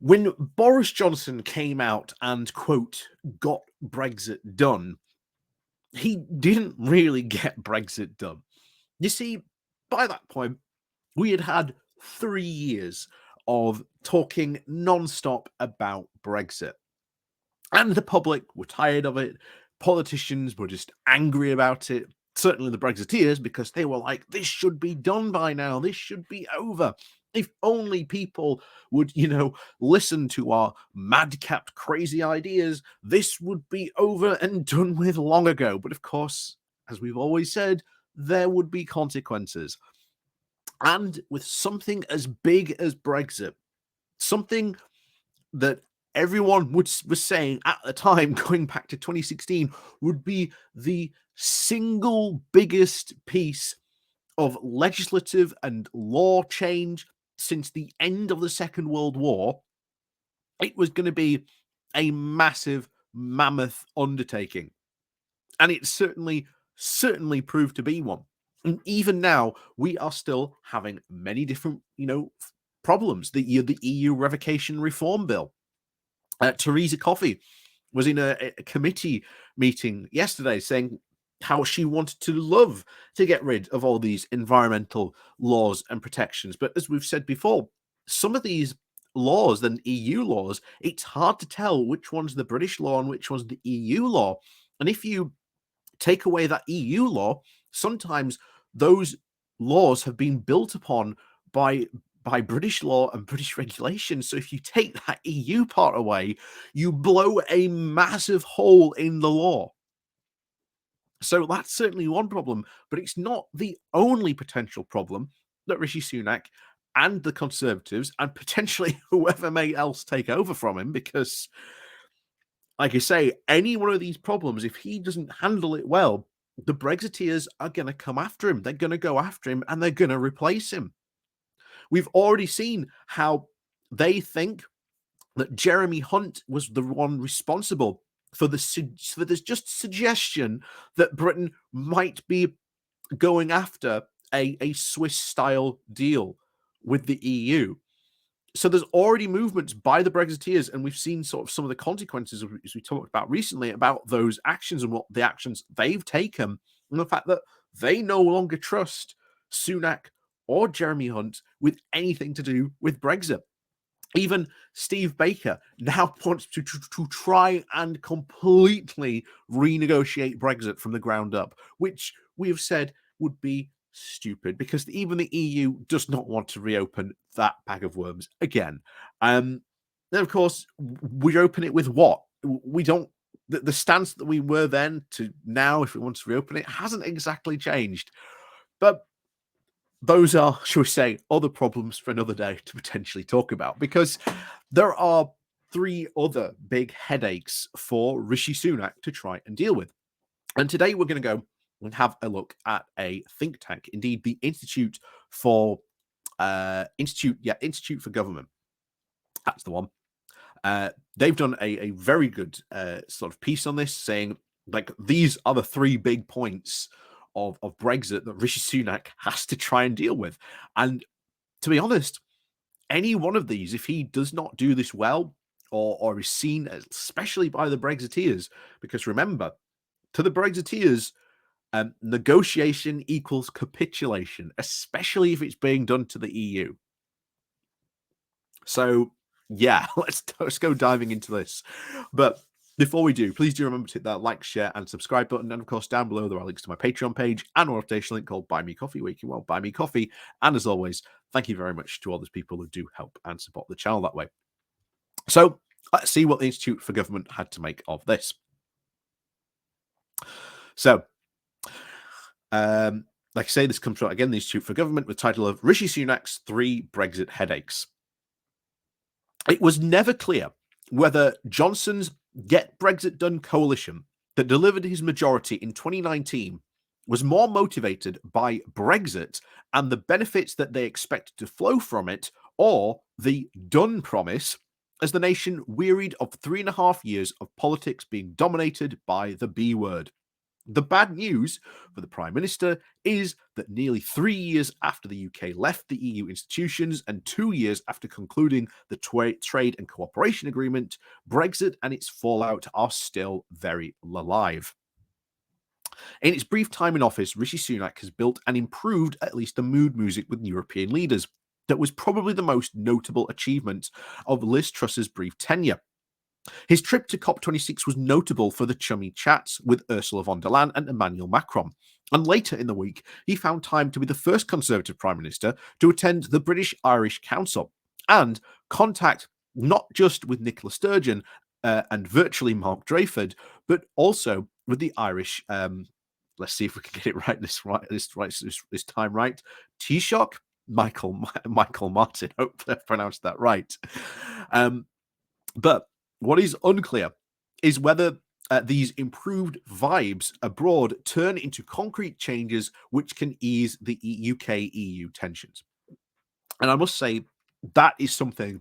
When Boris Johnson came out and, quote, got Brexit done, he didn't really get Brexit done. You see, by that point, we had had 3 years of talking non-stop about Brexit. And the public were tired of it. Politicians were just angry about it. Certainly the Brexiteers, because they were like, this should be done by now. This should be over. If only people would, listen to our madcap, crazy ideas, this would be over and done with long ago. But of course, as we've always said, there would be consequences. And with something as big as Brexit, something that everyone was saying at the time, going back to 2016, would be the single biggest piece of legislative and law change since the end of the Second World War. It was going to be a massive, mammoth undertaking. And it certainly proved to be one. And even now, we are still having many different, problems. The EU revocation reform bill. Theresa Coffey was in a committee meeting yesterday saying how she wanted to love to get rid of all these environmental laws and protections. But as we've said before, some of these laws, then EU laws, it's hard to tell which one's the British law and which one's the EU law. And if you take away that EU law, sometimes those laws have been built upon by British law and British regulations. So if you take that EU part away, you blow a massive hole in the law. So that's certainly one problem, but it's not the only potential problem that Rishi Sunak and the Conservatives and potentially whoever may else take over from him, because like I say, any one of these problems, if he doesn't handle it well, the Brexiteers are going to come after him. They're going to go after him and they're going to replace him. We've already seen how they think that Jeremy Hunt was the one responsible for this just suggestion that Britain might be going after a Swiss-style deal with the EU. So there's already movements by the Brexiteers, and we've seen sort of some of the consequences, as we talked about recently, about those actions and what the actions they've taken, and the fact that they no longer trust Sunak or Jeremy Hunt with anything to do with Brexit. Even Steve Baker now wants to try and completely renegotiate Brexit from the ground up, which we have said would be stupid, because even the EU does not want to reopen that bag of worms again. Then, of course, we open it with what? We don't. The stance that we were then to now, if we want to reopen it, hasn't exactly changed. But those are, shall we say, other problems for another day to potentially talk about, because there are 3 other big headaches for Rishi Sunak to try and deal with. And today we're going to go and have a look at a think tank, indeed the Institute for Government. That's the one. They've done a very good sort of piece on this, saying like these are the 3 big points of Brexit that Rishi Sunak has to try and deal with. And to be honest, any one of these, if he does not do this well, or is seen, especially by the Brexiteers, because remember, to the Brexiteers, negotiation equals capitulation, especially if it's being done to the EU. So yeah, let's go diving into this. But before we do, please do remember to hit that like, share, and subscribe button. And of course, down below there are links to my Patreon page and a rotation link called Buy Me Coffee, where you can buy me coffee. And as always, thank you very much to all those people who do help and support the channel that way. So let's see what the Institute for Government had to make of this. So, like I say, this comes from, again, the Institute for Government with the title of Rishi Sunak's 3 Brexit Headaches. It was never clear whether Johnson's Get Brexit Done coalition that delivered his majority in 2019 was more motivated by Brexit and the benefits that they expected to flow from it, or the done promise, as the nation wearied of 3.5 years of politics being dominated by the B word. The bad news for the Prime Minister is that nearly 3 years after the UK left the EU institutions and 2 years after concluding the Trade and Cooperation Agreement, Brexit and its fallout are still very alive. In its brief time in office, Rishi Sunak has built and improved at least the mood music with European leaders. That was probably the most notable achievement of Liz Truss's brief tenure. His trip to COP26 was notable for the chummy chats with Ursula von der Leyen and Emmanuel Macron. And later in the week, he found time to be the first Conservative Prime Minister to attend the British-Irish Council and contact not just with Nicola Sturgeon and virtually Mark Dreyford, but also with the Irish. Let's see if we can get it right this time right. Taoiseach Michael Martin. Hopefully, I pronounced that right. But what is unclear is whether these improved vibes abroad turn into concrete changes which can ease the UK-EU tensions. And I must say that is something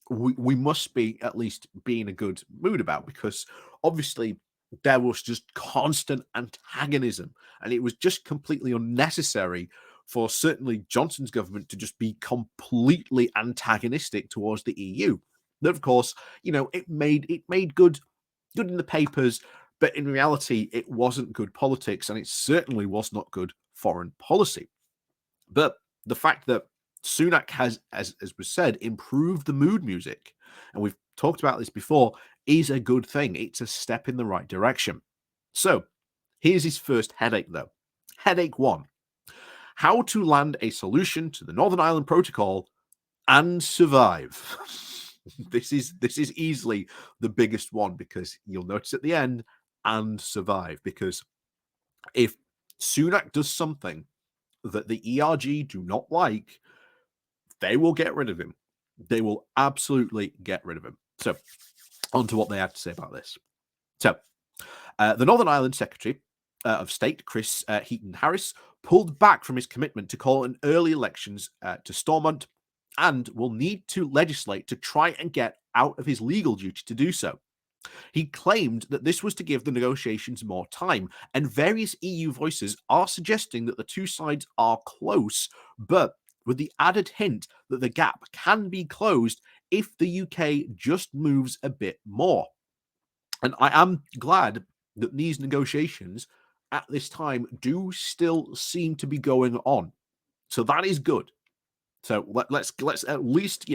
we must at least be in a good mood about, because obviously there was just constant antagonism and it was just completely unnecessary for certainly Johnson's government to just be completely antagonistic towards the EU. Of course, it made good in the papers, but in reality, it wasn't good politics, and it certainly was not good foreign policy. But the fact that Sunak has, as was said, improved the mood music, and we've talked about this before, is a good thing. It's a step in the right direction. So here's his first headache, though. Headache 1. How to land a solution to the Northern Ireland Protocol and survive. This is easily the biggest one, because you'll notice at the end, and survive, because if Sunak does something that the ERG do not like, they will get rid of him. They will absolutely get rid of him. So, on to what they had to say about this. So, the Northern Ireland Secretary of State, Chris Heaton-Harris, pulled back from his commitment to call an early elections to Stormont, and will need to legislate to try and get out of his legal duty to do so. He claimed that this was to give the negotiations more time, and various EU voices are suggesting that the two sides are close, but with the added hint that the gap can be closed if the UK just moves a bit more. And I am glad that these negotiations at this time do still seem to be going on. So that is good. So let's at least,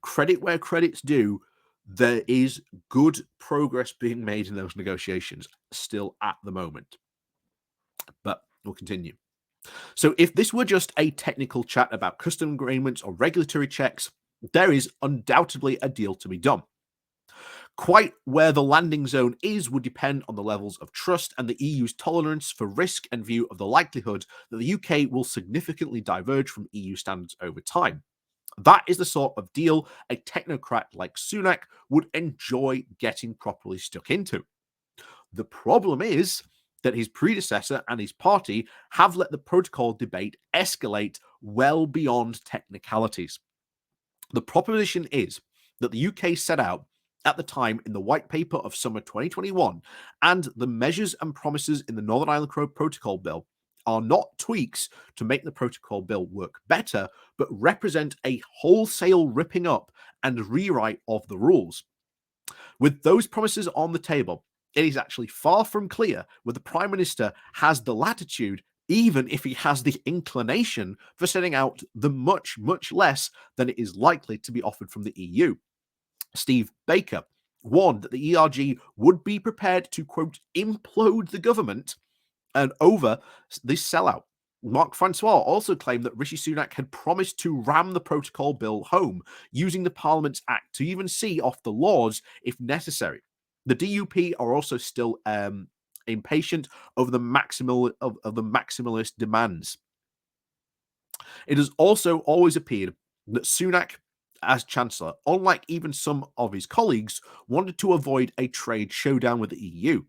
credit where credit's due. There is good progress being made in those negotiations still at the moment. But we'll continue. So if this were just a technical chat about custom agreements or regulatory checks, there is undoubtedly a deal to be done. Quite where the landing zone is would depend on the levels of trust and the EU's tolerance for risk and view of the likelihood that the UK will significantly diverge from EU standards over time. That is the sort of deal a technocrat like Sunak would enjoy getting properly stuck into. The problem is that his predecessor and his party have let the protocol debate escalate well beyond technicalities. The proposition is that the UK set out at the time in the white paper of summer 2021, and the measures and promises in the Northern Ireland Protocol Bill are not tweaks to make the protocol bill work better, but represent a wholesale ripping up and rewrite of the rules. With those promises on the table, it is actually far from clear whether the Prime Minister has the latitude, even if he has the inclination, for setting out the much, much less than it is likely to be offered from the EU. Steve Baker warned that the ERG would be prepared to, quote, implode the government and over this sellout. Mark Francois also claimed that Rishi Sunak had promised to ram the protocol bill home, using the Parliament's Act to even see off the Lords if necessary. The DUP are also still impatient over the maximalist demands. It has also always appeared that Sunak, as Chancellor, unlike even some of his colleagues, wanted to avoid a trade showdown with the EU.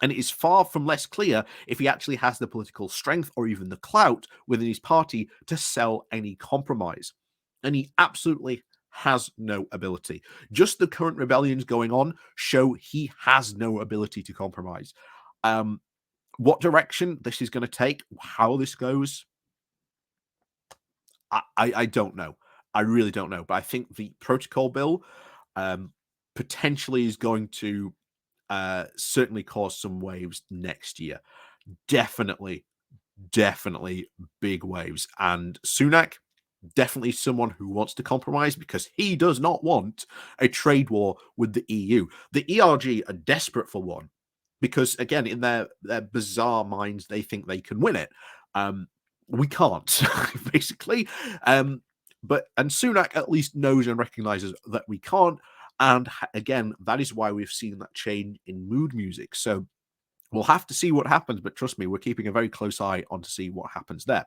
And it is far from less clear if he actually has the political strength or even the clout within his party to sell any compromise. And he absolutely has no ability. Just the current rebellions going on show he has no ability to compromise. What direction this is going to take, how this goes, I don't know. I really don't know. But I think the protocol bill potentially is going to certainly cause some waves next year. Definitely, definitely big waves. And Sunak, definitely someone who wants to compromise because he does not want a trade war with the EU. The ERG are desperate for one because, again, in their bizarre minds, they think they can win it. We can't, basically. And Sunak at least knows and recognizes that we can't. And again, that is why we've seen that change in mood music. So we'll have to see what happens. But trust me, we're keeping a very close eye on to see what happens there.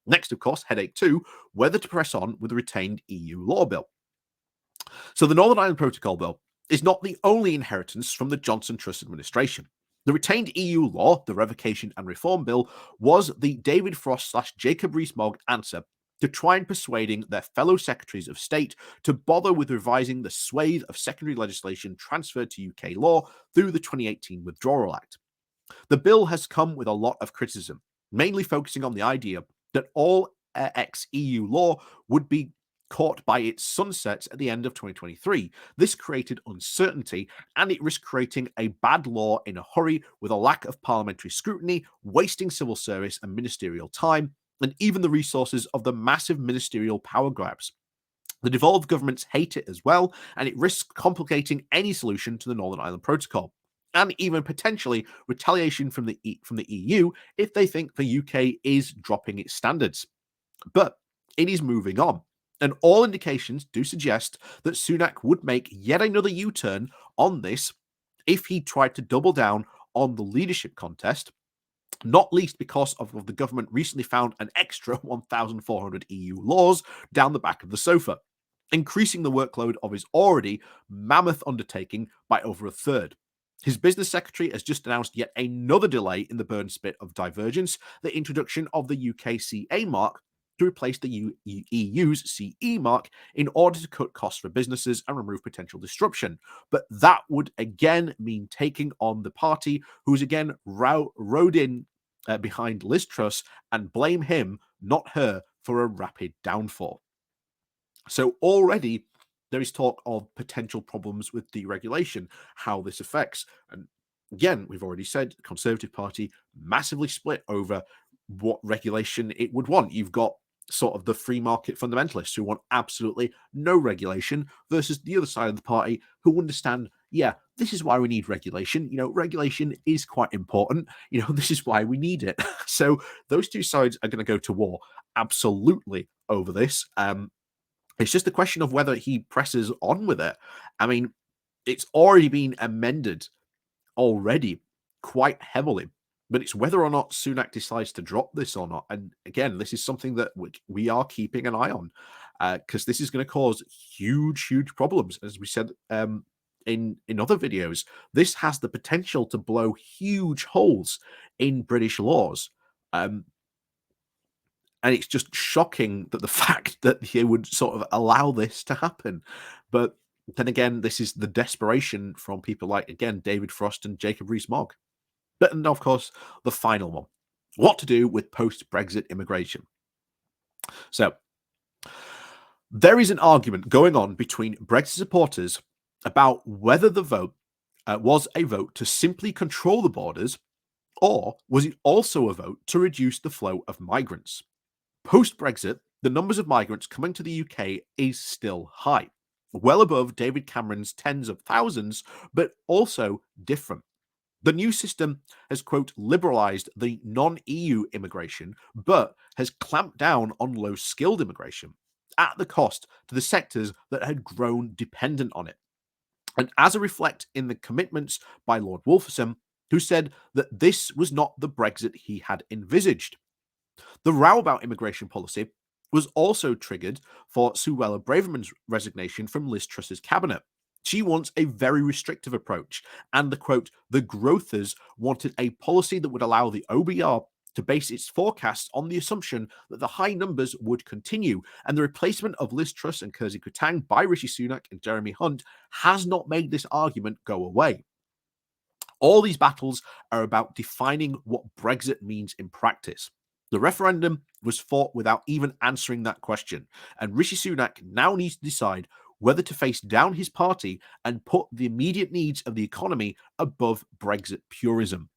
Next, of course, headache 2, whether to press on with the retained EU law bill. So the Northern Ireland Protocol Bill is not the only inheritance from the Johnson Truss administration. The retained EU law, the Revocation and Reform Bill, was the David Frost / Jacob Rees-Mogg answer to try and persuading their fellow secretaries of state to bother with revising the swathe of secondary legislation transferred to UK law through the 2018 Withdrawal Act. The bill has come with a lot of criticism, mainly focusing on the idea that all ex-EU law would be caught by its sunsets at the end of 2023. This created uncertainty and it risked creating a bad law in a hurry with a lack of parliamentary scrutiny, wasting civil service and ministerial time, and even the resources of the massive ministerial power grabs. The devolved governments hate it as well, and it risks complicating any solution to the Northern Ireland Protocol, and even potentially retaliation from the EU if they think the UK is dropping its standards. But it is moving on, and all indications do suggest that Sunak would make yet another U-turn on this if he tried to double down on the leadership contest, not least because of the government recently found an extra 1,400 EU laws down the back of the sofa, increasing the workload of his already mammoth undertaking by over a third. His business secretary has just announced yet another delay in the burn spit of divergence, the introduction of the UK CA mark to replace the EU's CE mark in order to cut costs for businesses and remove potential disruption. But that would again mean taking on the party who's again rode in behind Liz Truss and blame him, not her, for a rapid downfall. So already there is talk of potential problems with deregulation, how this affects. And again, we've already said the Conservative Party massively split over what regulation it would want. You've got sort of the free market fundamentalists who want absolutely no regulation versus the other side of the party who understand, yeah, this is why we need regulation. Regulation is quite important. This is why we need it. So those two sides are going to go to war absolutely over this. It's just a question of whether he presses on with it. I mean, it's already been amended already quite heavily, but it's whether or not Sunak decides to drop this or not. And again, this is something that we are keeping an eye on because this is going to cause huge, huge problems. As we said in other videos, this has the potential to blow huge holes in British laws. And it's just shocking that the fact that he would sort of allow this to happen. But then again, this is the desperation from people like, again, David Frost and Jacob Rees-Mogg. But, and of course, the final one. What to do with post-Brexit immigration. So, there is an argument going on between Brexit supporters about whether the vote was a vote to simply control the borders, or was it also a vote to reduce the flow of migrants? Post-Brexit, the numbers of migrants coming to the UK is still high, well above David Cameron's tens of thousands, but also different. The new system has, quote, liberalised the non-EU immigration, but has clamped down on low-skilled immigration at the cost to the sectors that had grown dependent on it. And as a reflect in the commitments by Lord Wolferson, who said that this was not the Brexit he had envisaged. The row about immigration policy was also triggered for Suella Braverman's resignation from Liz Truss's cabinet. She wants a very restrictive approach, and the growthers wanted a policy that would allow the OBR to base its forecasts on the assumption that the high numbers would continue, and the replacement of Liz Truss and Kersey Kutang by Rishi Sunak and Jeremy Hunt has not made this argument go away. All these battles are about defining what Brexit means in practice. The referendum was fought without even answering that question, and Rishi Sunak now needs to decide whether to face down his party and put the immediate needs of the economy above Brexit purism.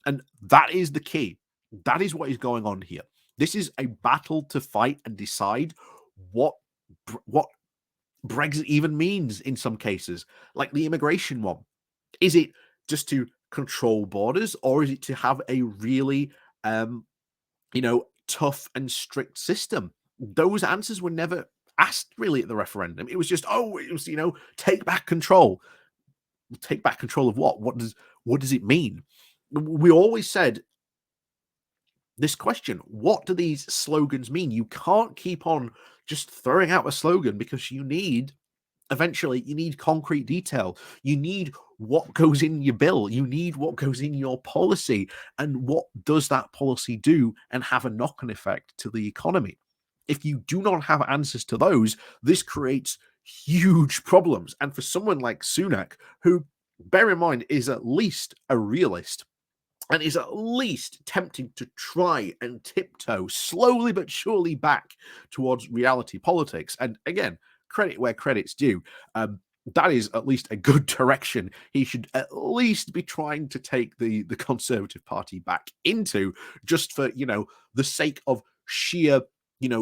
And that is the key. That is what is going on here. This is a battle to fight and decide what what Brexit even means in some cases, like the immigration one. Is it just to control borders, or is it to have a really, tough and strict system? Those answers were never asked really at the referendum. It was just, oh, it was, take back control. Take back control of what? What does it mean? We always said this question: what do these slogans mean? You can't keep on just throwing out a slogan, because eventually you need concrete detail. You need what goes in your bill. You need what goes in your policy, and what does that policy do and have a knock-on effect to the economy. If you do not have answers to those, this creates huge problems. And for someone like Sunak, who, bear in mind, is at least a realist and is at least tempting to try and tiptoe slowly but surely back towards reality politics. And again, credit where credit's due. That is at least a good direction he should at least be trying to take the Conservative Party back into, just for, the sake of sheer,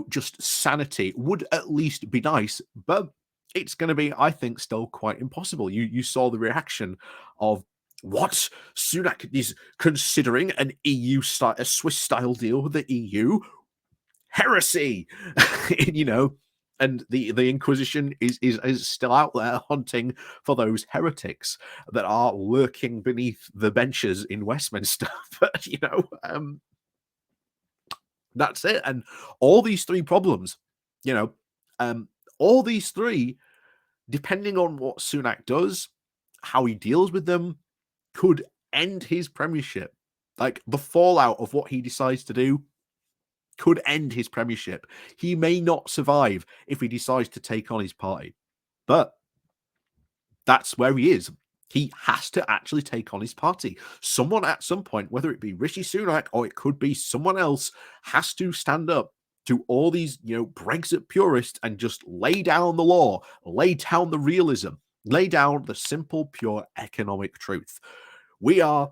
just sanity. Would at least be nice, but it's going to be, I think, still quite impossible. You saw the reaction of, what? Sunak is considering an a Swiss style deal with the EU? Heresy! And the Inquisition is still out there hunting for those heretics that are lurking beneath the benches in Westminster. But that's it. And all these three problems, all these three, depending on what Sunak does, how he deals with them, could end his premiership. Like, the fallout of what he decides to do could end his premiership. He may not survive if he decides to take on his party, but that's where he is. He has to actually take on his party. Someone at some point, whether it be Rishi Sunak or it could be someone else, has to stand up to all these, Brexit purists and just lay down the law, lay down the realism, lay down the simple, pure economic truth. We are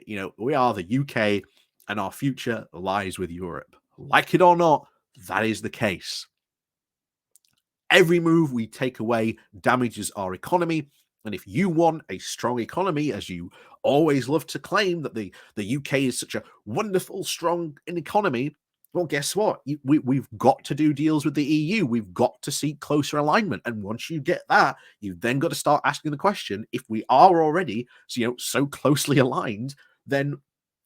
the UK, and our future lies with Europe. Like it or not, that is the case. Every move we take away damages our economy. And if you want a strong economy, as you always love to claim that the UK is such a wonderful, strong economy, well, guess what? We've got to do deals with the EU. We've got to seek closer alignment. And once you get that, you've then got to start asking the question, if we are already so closely aligned, then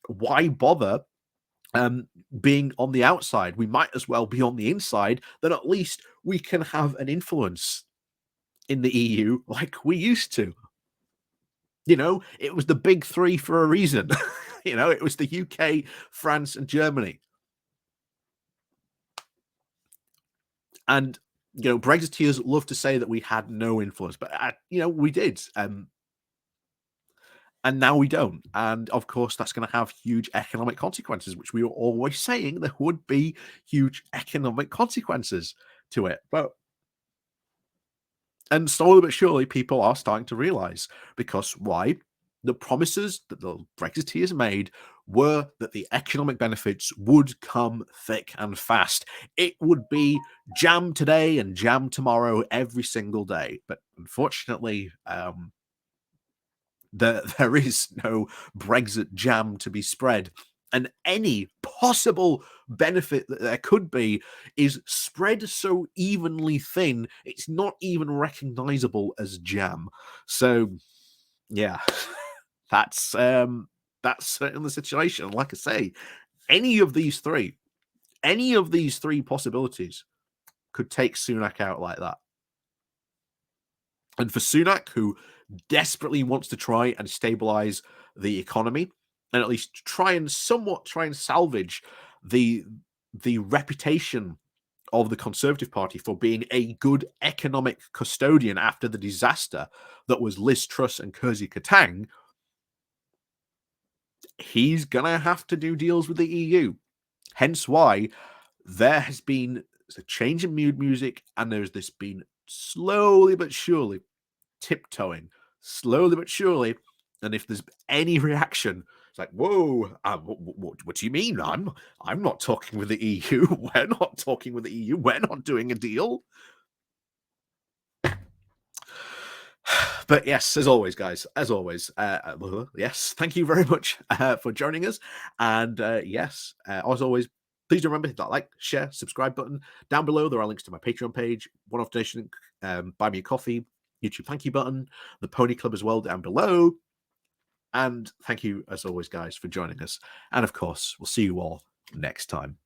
why bother being on the outside? We might as well be on the inside. Then at least we can have an influence in the EU like we used to. It was the big three for a reason. It was the UK, France, and Germany. And Brexiteers love to say that we had no influence, but we did. And now we don't. And of course, that's going to have huge economic consequences, which we were always saying there would be huge economic consequences to it. And slowly but surely, people are starting to realize, because why? The promises that the Brexiteers made were that the economic benefits would come thick and fast. It would be jam today and jam tomorrow every single day. But unfortunately, there is no Brexit jam to be spread. And any possible benefit that there could be is spread so evenly thin, it's not even recognizable as jam. So, yeah, that's certainly the situation. Like I say, any of these three possibilities could take Sunak out like that. And for Sunak, who desperately wants to try and stabilize the economy, and at least try and salvage the reputation of the Conservative Party for being a good economic custodian after the disaster that was Liz Truss and Kersey Katang, he's going to have to do deals with the EU. Hence why there has been a change in mood music, and there's this been slowly but surely tiptoeing, slowly but surely. And if there's any reaction, it's like, whoa, what do you mean? I'm not talking with the EU. We're not talking with the EU. We're not doing a deal. But yes, as always, guys, as always, yes, thank you very much for joining us. And yes, as always, please do remember, hit that like, share, subscribe button. Down below, there are links to my Patreon page, one-off donation, buy me a coffee, YouTube thank you button, the Pony Club as well down below. And thank you, as always, guys, for joining us. And of course, we'll see you all next time.